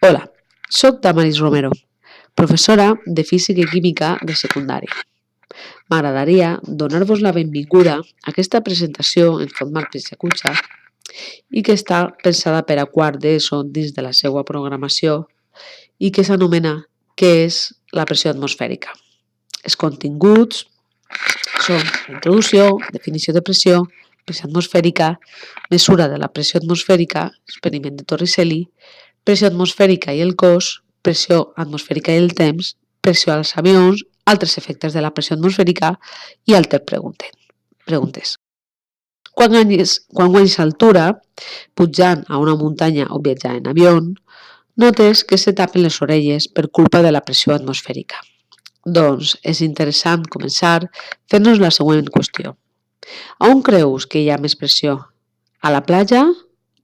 Hola, soc Damaris Romero, professora de Física i Química de secundària. M'agradaria donar-vos la benvinguda a aquesta presentació en format Pixacutxa i que està pensada per a quart d'ESO dins de la seva programació i que s'anomena Què és la pressió atmosfèrica? Els continguts són introducció, definició de pressió atmosfèrica, mesura de la pressió atmosfèrica, experiment de Torricelli, pressió atmosfèrica i el cos, pressió atmosfèrica i el temps, pressió als avions, altres efectes de la pressió atmosfèrica i altres preguntes. Quan guanyes altura, pujant a una muntanya o viatjant en avió, notes que se tapen les orelles per culpa de la pressió atmosfèrica. Doncs és interessant començar fent-nos la següent qüestió. A on creus que hi ha més pressió? A la platja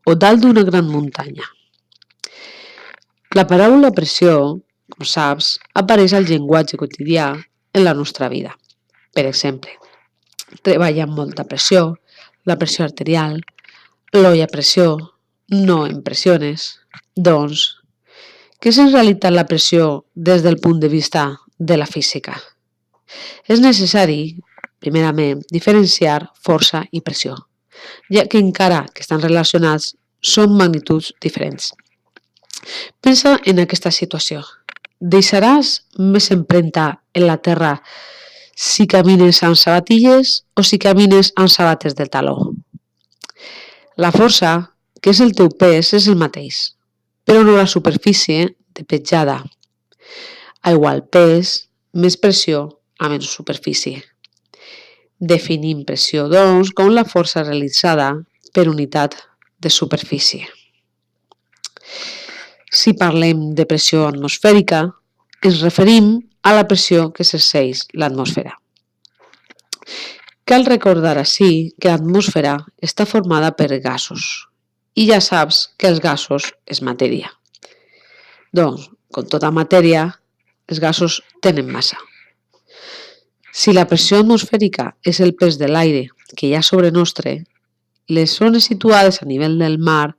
o dalt d'una gran muntanya? La paraula pressió, com saps, apareix al llenguatge quotidià en la nostra vida. Per exemple, treballar amb molta pressió, la pressió arterial, l'olla a pressió, no em pressiones. Doncs, què és en realitat la pressió des del punt de vista de la física? És necessari, primerament, diferenciar força i pressió, ja que encara que estan relacionats, són magnituds diferents. Pensa en aquesta situació. Deixaràs més empremta en la terra si camines amb sabatilles o si camines amb sabates de taló? La força, que és el teu pes, és el mateix, però no la superfície de petjada. A igual pes, més pressió a menys superfície. Definim pressió, doncs, com la força realitzada per unitat de superfície. Si parlem de pressió atmosfèrica, ens referim a la pressió que s'exerceix l'atmosfera. Cal recordar així que l'atmosfera està formada per gasos i ja saps que els gasos és matèria. Doncs, com tota matèria, els gasos tenen massa. Si la pressió atmosfèrica és el pes de l'aire que hi ha sobre nostre, les zones situades a nivell del mar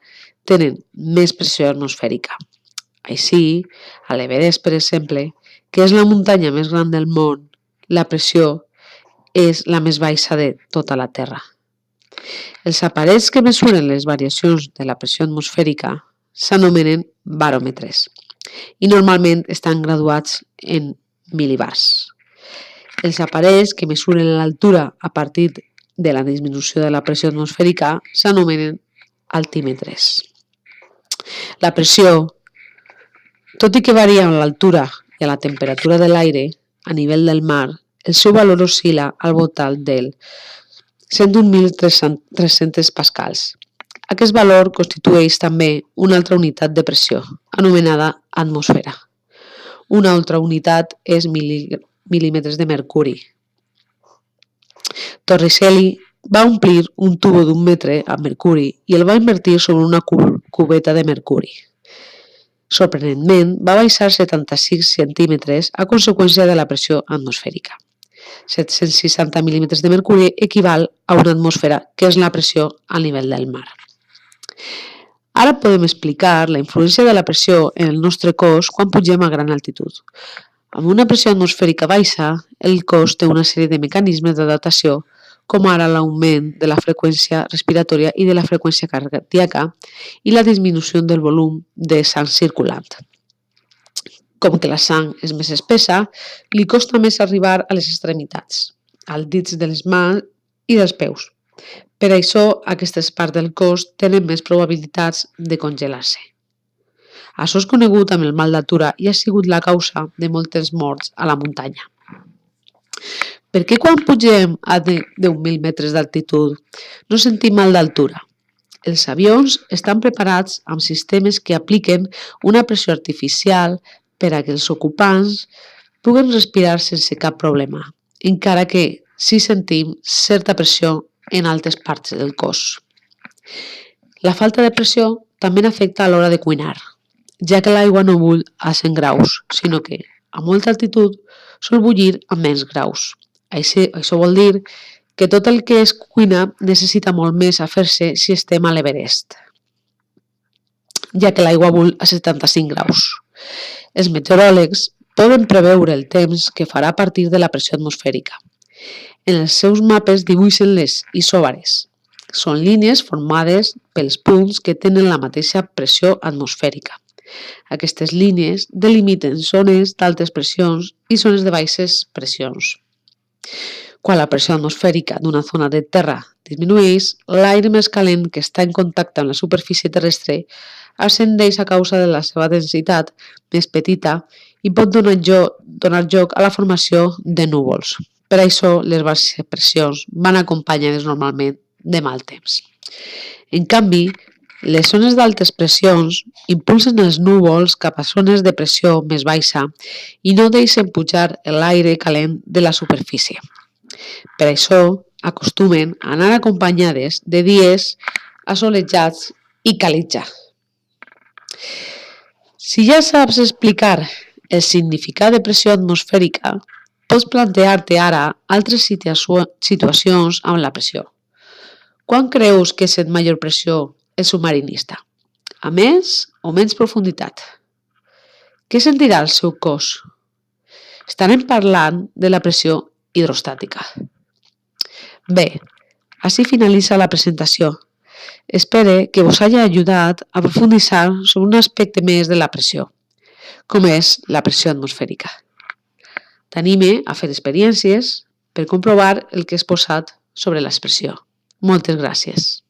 tenen més pressió atmosfèrica. Així, a l'Everest, per exemple, que és la muntanya més gran del món, la pressió és la més baixa de tota la Terra. Els aparells que mesuren les variacions de la pressió atmosfèrica s'anomenen baròmetres i normalment estan graduats en mil·libars. Els aparells que mesuren l'altura a partir de la disminució de la pressió atmosfèrica s'anomenen altímetres. La pressió, tot i que varia amb l'altura i a la temperatura de l'aire a nivell del mar, el seu valor oscil·la al voltant del 101.300 pascals. Aquest valor constitueix també una altra unitat de pressió, anomenada atmosfera. Una altra unitat és mil·límetres de mercuri. Torricelli va omplir un tubo d'1 metre amb mercuri i el va invertir sobre una cubeta de mercuri. Sorprenentment, va baixar 76 centímetres a conseqüència de la pressió atmosfèrica. 760 mil·límetres de mercuri equival a una atmosfera, que és la pressió al nivell del mar. Ara podem explicar la influència de la pressió en el nostre cos quan pugem a gran altitud. Amb una pressió atmosfèrica baixa, el cos té una sèrie de mecanismes d'adaptació, com ara l'augment de la freqüència respiratòria i de la freqüència cardíaca i la disminució del volum de sang circulant. Com que la sang és més espessa, li costa més arribar a les extremitats, als dits de les mans i dels peus. Per això, aquestes parts del cos tenen més probabilitats de congelar-se. Això és conegut amb el mal d'altura i ha sigut la causa de moltes morts a la muntanya. Per què quan pugem a 10.000 metres d'altitud no sentim mal d'altura? Els avions estan preparats amb sistemes que apliquen una pressió artificial per a que els ocupants puguen respirar sense cap problema, encara que sí sentim certa pressió en altres parts del cos. La falta de pressió també afecta a l'hora de cuinar, ja que l'aigua no bull a 100 graus, sinó que a molta altitud sol bullir a menys graus. Això vol dir que tot el que es cuina necessita molt més a fer-se si estem a l'Everest. ja que l'aigua bull a 75 graus. Els meteoròlegs poden preveure el temps que farà a partir de la pressió atmosfèrica. En els seus mapes dibuixen les isòbares. Són línies formades pels punts que tenen la mateixa pressió atmosfèrica. Aquestes línies delimiten zones d'altes pressions i zones de baixes pressions. Quan la pressió atmosfèrica d'una zona de terra disminueix, l'aire més calent que està en contacte amb la superfície terrestre ascendeix a causa de la seva densitat més petita i pot donar lloc a la formació de núvols. Per això, les baixes pressions van acompanyades normalment de mal temps. En canvi, les zones d'altes pressions impulsen els núvols cap a zones de pressió més baixa i no deixen pujar l'aire calent de la superfície. Per això, acostumen a anar acompanyades de dies assolellats i calitja. Si ja saps explicar el significat de pressió atmosfèrica, pots plantejar-te ara altres situacions amb la pressió. Quan creus que sent major pressió el submarinista? A més o menys profunditat? Què sentirà el seu cos? Estarem parlant de la pressió hidrostàtica. Bé, així finalitza la presentació. Espero que vos hagi ajudat a profunditzar sobre un aspecte més de la pressió, com és la pressió atmosfèrica. T'anime a fer experiències per comprovar el que he exposat sobre l'expressió. Moltes gràcies.